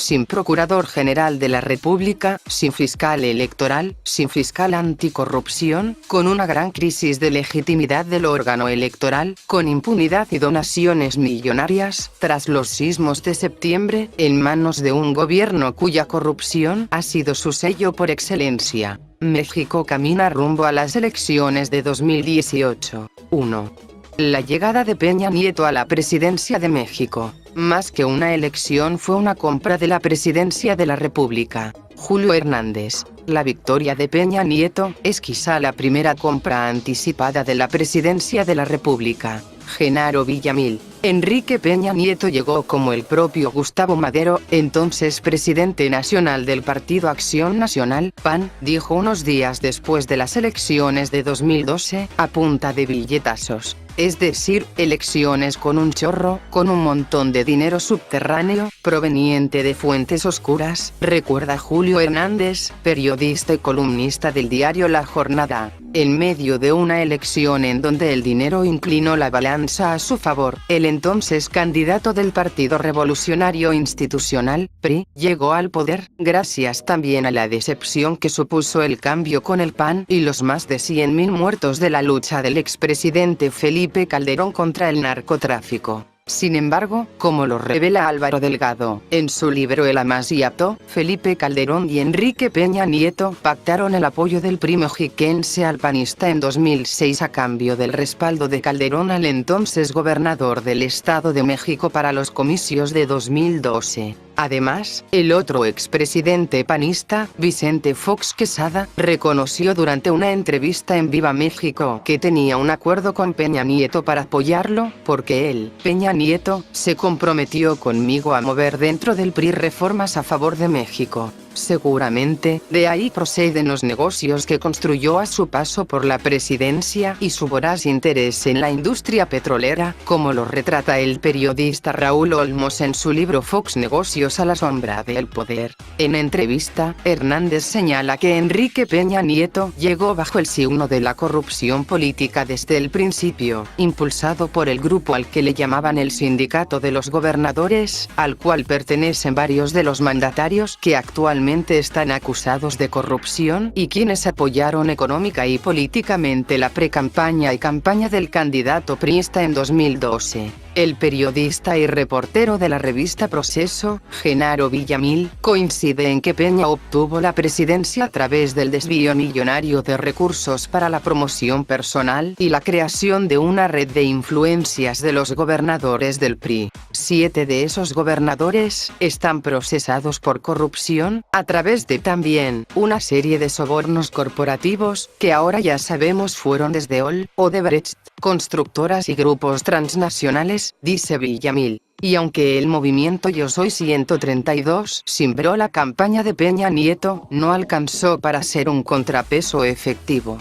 sin Procurador General de la República, sin fiscal electoral, sin fiscal anticorrupción, con una gran crisis de legitimidad del órgano electoral, con impunidad y donaciones millonarias, tras los sismos de septiembre, en manos de un gobierno cuya corrupción ha sido su sello por excelencia. México camina rumbo a las elecciones de 2018. 1. La llegada de Peña Nieto a la presidencia de México, más que una elección, fue una compra de la presidencia de la República. Julio Hernández. La victoria de Peña Nieto es quizá la primera compra anticipada de la presidencia de la República. Genaro Villamil. Enrique Peña Nieto llegó como el propio Gustavo Madero, entonces presidente nacional del Partido Acción Nacional, PAN, dijo unos días después de las elecciones de 2012, a punta de billetazos. Es decir, elecciones con un chorro, con un montón de dinero subterráneo, proveniente de fuentes oscuras, recuerda Julio Hernández, periodista y columnista del diario La Jornada. En medio de una elección en donde el dinero inclinó la balanza a su favor, el entonces candidato del Partido Revolucionario Institucional, PRI, llegó al poder, gracias también a la decepción que supuso el cambio con el PAN y los más de 100.000 muertos de la lucha del expresidente Felipe Calderón contra el narcotráfico. Sin embargo, como lo revela Álvaro Delgado, en su libro El Amaziato, Felipe Calderón y Enrique Peña Nieto pactaron el apoyo del PRI mexiquense al panista en 2006 a cambio del respaldo de Calderón al entonces gobernador del Estado de México para los comicios de 2012. Además, el otro expresidente panista, Vicente Fox Quesada, reconoció durante una entrevista en Viva México que tenía un acuerdo con Peña Nieto para apoyarlo, porque él, Peña Nieto, se comprometió conmigo a mover dentro del PRI reformas a favor de México. Seguramente, de ahí proceden los negocios que construyó a su paso por la presidencia y su voraz interés en la industria petrolera, como lo retrata el periodista Raúl Olmos en su libro Fox Negocios a la sombra del poder. En entrevista, Hernández señala que Enrique Peña Nieto llegó bajo el signo de la corrupción política desde el principio, impulsado por el grupo al que le llamaban el Sindicato de los Gobernadores, al cual pertenecen varios de los mandatarios que actualmente están acusados de corrupción y quienes apoyaron económica y políticamente la precampaña y campaña del candidato priista en 2012. El periodista y reportero de la revista Proceso, Genaro Villamil, coincide en que Peña obtuvo la presidencia a través del desvío millonario de recursos para la promoción personal y la creación de una red de influencias de los gobernadores del PRI. 7 de esos gobernadores están procesados por corrupción, a través de también una serie de sobornos corporativos, que ahora ya sabemos fueron desde Odebrecht, constructoras y grupos transnacionales, dice Villamil. Y aunque el movimiento Yo Soy 132 cimbró la campaña de Peña Nieto, no alcanzó para ser un contrapeso efectivo.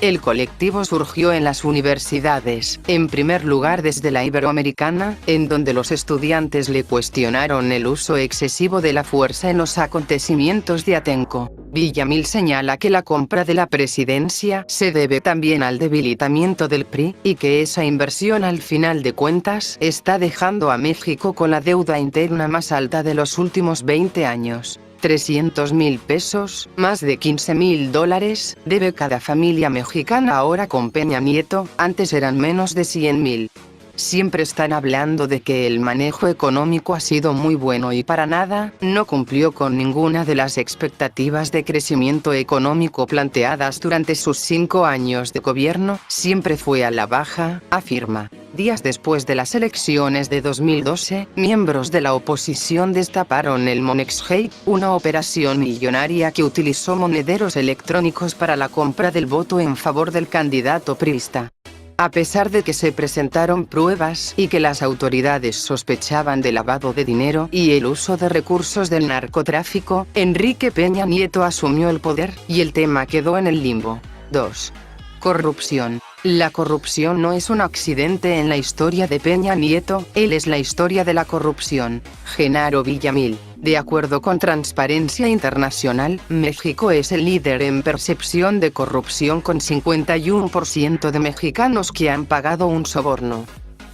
El colectivo surgió en las universidades, en primer lugar desde la Iberoamericana, en donde los estudiantes le cuestionaron el uso excesivo de la fuerza en los acontecimientos de Atenco. Villamil señala que la compra de la presidencia se debe también al debilitamiento del PRI, y que esa inversión al final de cuentas está dejando a México con la deuda interna más alta de los últimos 20 años. 300.000 pesos, más de $15.000, debe cada familia mexicana ahora con Peña Nieto, antes eran menos de 100.000. Siempre están hablando de que el manejo económico ha sido muy bueno y para nada, no cumplió con ninguna de las expectativas de crecimiento económico planteadas durante sus 5 años de gobierno, siempre fue a la baja, afirma. Días después de las elecciones de 2012, miembros de la oposición destaparon el Monexgate, una operación millonaria que utilizó monederos electrónicos para la compra del voto en favor del candidato priista. A pesar de que se presentaron pruebas y que las autoridades sospechaban de lavado de dinero y el uso de recursos del narcotráfico, Enrique Peña Nieto asumió el poder y el tema quedó en el limbo. 2. Corrupción. La corrupción no es un accidente en la historia de Peña Nieto, él es la historia de la corrupción. Genaro Villamil. De acuerdo con Transparencia Internacional, México es el líder en percepción de corrupción con 51% de mexicanos que han pagado un soborno.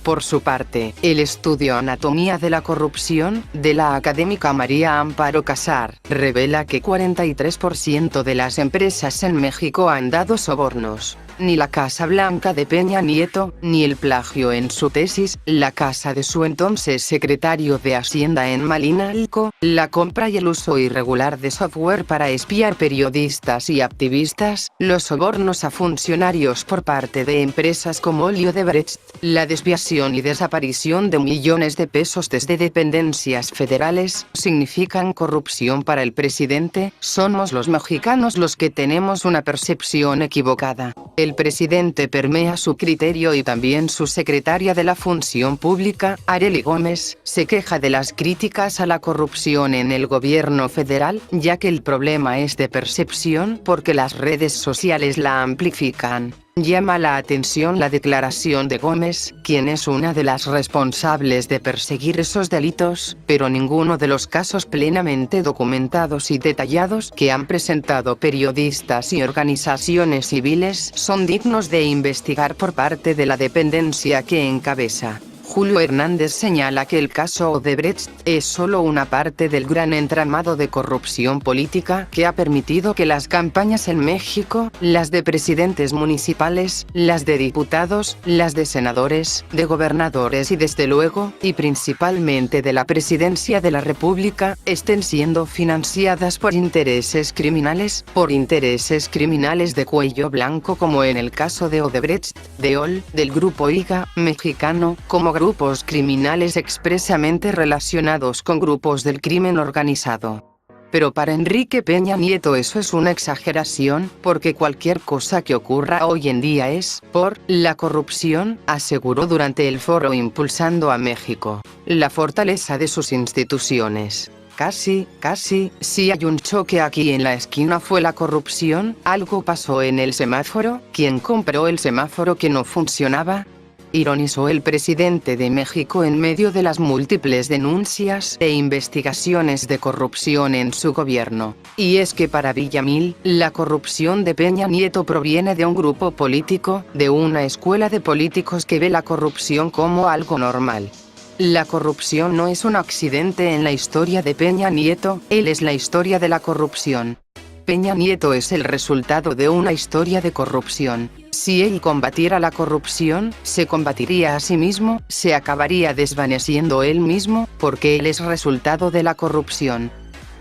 Por su parte, el estudio Anatomía de la corrupción, de la académica María Amparo Casar, revela que 43% de las empresas en México han dado sobornos. Ni la Casa Blanca de Peña Nieto, ni el plagio en su tesis, la casa de su entonces secretario de Hacienda en Malinalco, la compra y el uso irregular de software para espiar periodistas y activistas, los sobornos a funcionarios por parte de empresas como Odebrecht, la desviación y desaparición de millones de pesos desde dependencias federales, significan corrupción para el presidente. Somos los mexicanos los que tenemos una percepción equivocada. El presidente permea su criterio y también su secretaria de la Función Pública, Arely Gómez, se queja de las críticas a la corrupción en el gobierno federal, ya que el problema es de percepción porque las redes sociales la amplifican. Llama la atención la declaración de Gómez, quien es una de las responsables de perseguir esos delitos, pero ninguno de los casos plenamente documentados y detallados que han presentado periodistas y organizaciones civiles son dignos de investigar por parte de la dependencia que encabeza. Julio Hernández señala que el caso Odebrecht es solo una parte del gran entramado de corrupción política que ha permitido que las campañas en México, las de presidentes municipales, las de diputados, las de senadores, de gobernadores y desde luego, y principalmente de la presidencia de la República, estén siendo financiadas por intereses criminales de cuello blanco, como en el caso de Odebrecht, de OL, del grupo IGA mexicano, como grupos criminales expresamente relacionados con grupos del crimen organizado. Pero para Enrique Peña Nieto eso es una exageración, porque cualquier cosa que ocurra hoy en día es por la corrupción, aseguró durante el foro Impulsando a México, la fortaleza de sus instituciones. Casi, si hay un choque aquí en la esquina fue la corrupción, algo pasó en el semáforo, ¿quién compró el semáforo que no funcionaba? Ironizó el presidente de México en medio de las múltiples denuncias e investigaciones de corrupción en su gobierno. Y es que para Villamil, la corrupción de Peña Nieto proviene de un grupo político, de una escuela de políticos que ve la corrupción como algo normal. La corrupción no es un accidente en la historia de Peña Nieto, él es la historia de la corrupción. Peña Nieto es el resultado de una historia de corrupción. Si él combatiera la corrupción, se combatiría a sí mismo, se acabaría desvaneciendo él mismo, porque él es resultado de la corrupción.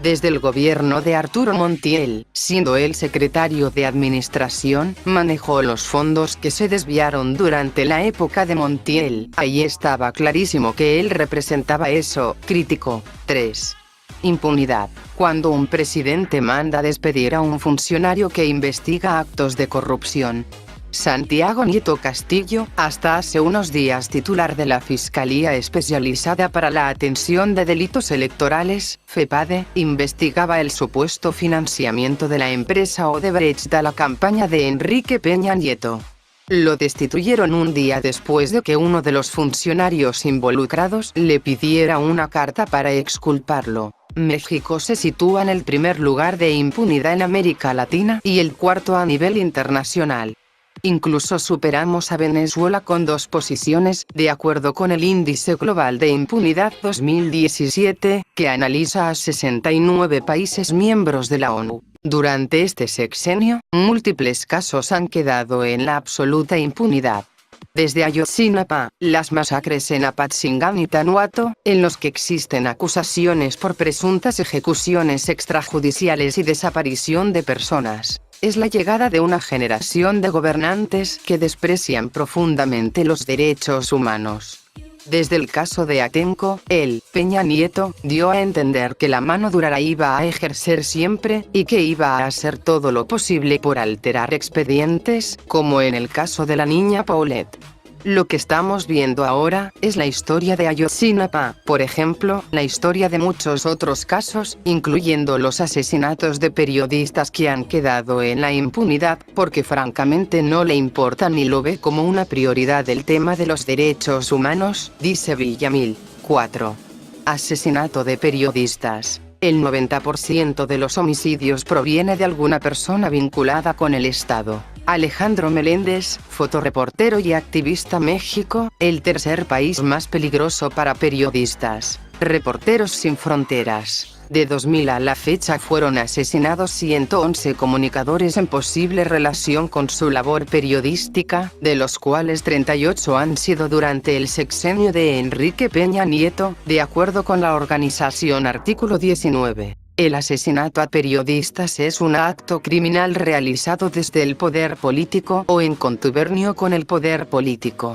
Desde el gobierno de Arturo Montiel, siendo él secretario de Administración, manejó los fondos que se desviaron durante la época de Montiel. Ahí estaba clarísimo que él representaba eso, criticó. 3. Impunidad. Cuando un presidente manda despedir a un funcionario que investiga actos de corrupción. Santiago Nieto Castillo, hasta hace unos días titular de la Fiscalía Especializada para la Atención de Delitos Electorales, FEPADE, investigaba el supuesto financiamiento de la empresa Odebrecht a la campaña de Enrique Peña Nieto. Lo destituyeron un día después de que uno de los funcionarios involucrados le pidiera una carta para exculparlo. México se sitúa en el primer lugar de impunidad en América Latina y el cuarto a nivel internacional. Incluso superamos a Venezuela con 2 posiciones, de acuerdo con el Índice Global de Impunidad 2017, que analiza a 69 países miembros de la ONU. Durante este sexenio, múltiples casos han quedado en la absoluta impunidad. Desde Ayotzinapa, las masacres en Apatzingán y Tanuato, en los que existen acusaciones por presuntas ejecuciones extrajudiciales y desaparición de personas. Es la llegada de una generación de gobernantes que desprecian profundamente los derechos humanos. Desde el caso de Atenco, Peña Nieto, dio a entender que la mano dura la iba a ejercer siempre, y que iba a hacer todo lo posible por alterar expedientes, como en el caso de la niña Paulette. Lo que estamos viendo ahora es la historia de Ayotzinapa, por ejemplo, la historia de muchos otros casos, incluyendo los asesinatos de periodistas que han quedado en la impunidad, porque francamente no le importa ni lo ve como una prioridad el tema de los derechos humanos, dice Villamil. 4. Asesinato de periodistas. El 90% de los homicidios proviene de alguna persona vinculada con el Estado. Alejandro Meléndez, fotoreportero y activista. México, el tercer país más peligroso para periodistas. Reporteros Sin Fronteras. De 2000 a la fecha fueron asesinados 111 comunicadores en posible relación con su labor periodística, de los cuales 38 han sido durante el sexenio de Enrique Peña Nieto, de acuerdo con la organización Artículo 19. El asesinato a periodistas es un acto criminal realizado desde el poder político o en contubernio con el poder político.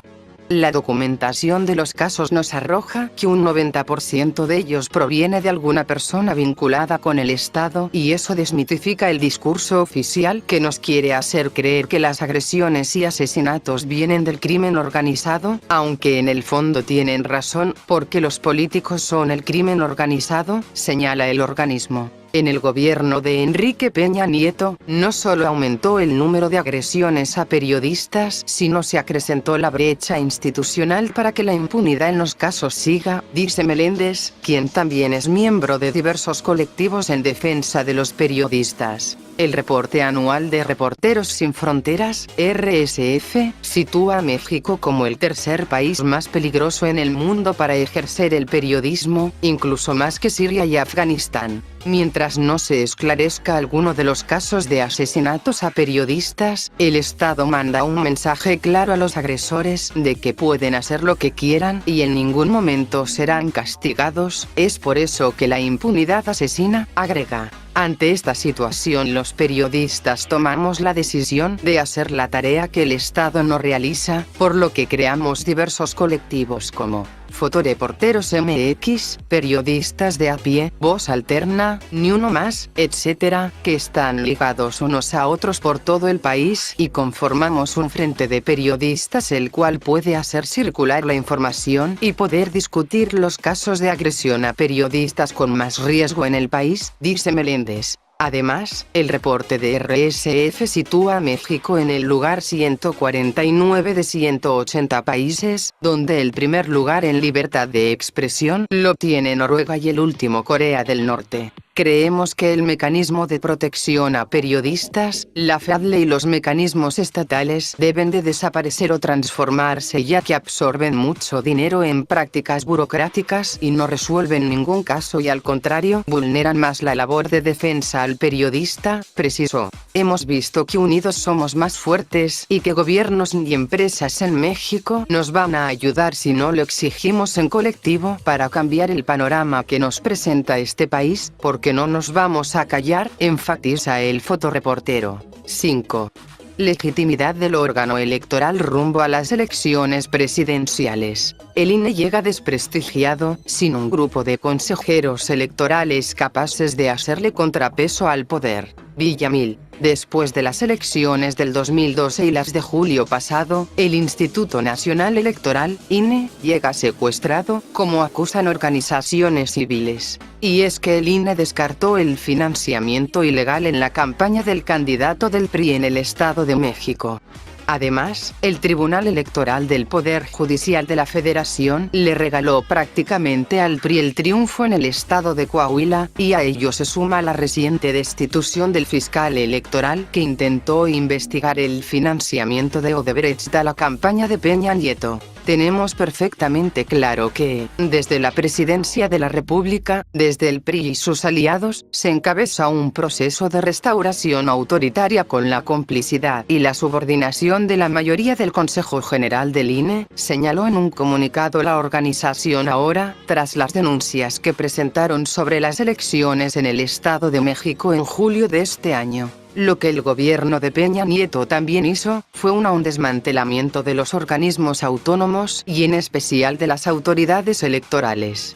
La documentación de los casos nos arroja que un 90% de ellos proviene de alguna persona vinculada con el Estado, y eso desmitifica el discurso oficial que nos quiere hacer creer que las agresiones y asesinatos vienen del crimen organizado, aunque en el fondo tienen razón, porque los políticos son el crimen organizado, señala el organismo. En el gobierno de Enrique Peña Nieto, no solo aumentó el número de agresiones a periodistas, sino se acrecentó la brecha institucional para que la impunidad en los casos siga, dice Meléndez, quien también es miembro de diversos colectivos en defensa de los periodistas. El reporte anual de Reporteros Sin Fronteras, RSF, sitúa a México como el tercer país más peligroso en el mundo para ejercer el periodismo, incluso más que Siria y Afganistán. Mientras no se esclarezca alguno de los casos de asesinatos a periodistas, el Estado manda un mensaje claro a los agresores de que pueden hacer lo que quieran y en ningún momento serán castigados. Es por eso que la impunidad asesina, agrega. Ante esta situación, los periodistas tomamos la decisión de hacer la tarea que el Estado no realiza, por lo que creamos diversos colectivos como Fotoreporteros MX, Periodistas de a pie, Voz Alterna, Ni Uno Más, etc., que están ligados unos a otros por todo el país y conformamos un frente de periodistas el cual puede hacer circular la información y poder discutir los casos de agresión a periodistas con más riesgo en el país, dice Meléndez. Además, el reporte de RSF sitúa a México en el lugar 149 de 180 países, donde el primer lugar en libertad de expresión lo tiene Noruega y el último Corea del Norte. Creemos que el mecanismo de protección a periodistas, la FADLE y los mecanismos estatales deben de desaparecer o transformarse, ya que absorben mucho dinero en prácticas burocráticas y no resuelven ningún caso y al contrario vulneran más la labor de defensa al periodista, precisó. Hemos visto que unidos somos más fuertes y que gobiernos y empresas en México nos van a ayudar si no lo exigimos en colectivo para cambiar el panorama que nos presenta este país, porque no nos vamos a callar, enfatiza el fotoreportero. 5. Legitimidad del órgano electoral rumbo a las elecciones presidenciales. El INE llega desprestigiado, sin un grupo de consejeros electorales capaces de hacerle contrapeso al poder. Villamil. Después de las elecciones del 2012 y las de julio pasado, el Instituto Nacional Electoral, INE, llega secuestrado, como acusan organizaciones civiles. Y es que el INE descartó el financiamiento ilegal en la campaña del candidato del PRI en el Estado de México. Además, el Tribunal Electoral del Poder Judicial de la Federación le regaló prácticamente al PRI el triunfo en el estado de Coahuila, y a ello se suma la reciente destitución del fiscal electoral que intentó investigar el financiamiento de Odebrecht a la campaña de Peña Nieto. Tenemos perfectamente claro que, desde la Presidencia de la República, desde el PRI y sus aliados, se encabeza un proceso de restauración autoritaria con la complicidad y la subordinación de la mayoría del Consejo General del INE, señaló en un comunicado la organización ahora, tras las denuncias que presentaron sobre las elecciones en el Estado de México en julio de este año. Lo que el gobierno de Peña Nieto también hizo, fue un desmantelamiento de los organismos autónomos y en especial de las autoridades electorales.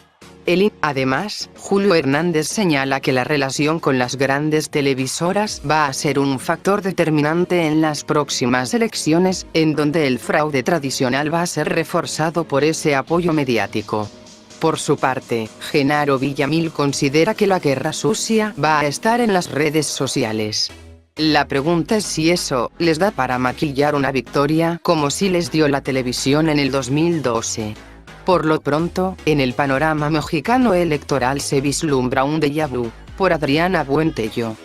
Además, Julio Hernández señala que la relación con las grandes televisoras va a ser un factor determinante en las próximas elecciones, en donde el fraude tradicional va a ser reforzado por ese apoyo mediático. Por su parte, Genaro Villamil considera que la guerra sucia va a estar en las redes sociales. La pregunta es si eso les da para maquillar una victoria, como si les dio la televisión en el 2012. Por lo pronto, en el panorama mexicano electoral se vislumbra un déjà vu, por Adriana Buentello.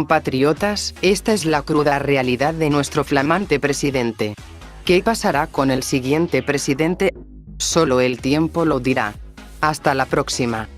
Patriotas, esta es la cruda realidad de nuestro flamante presidente. ¿Qué pasará con el siguiente presidente? Solo el tiempo lo dirá. Hasta la próxima.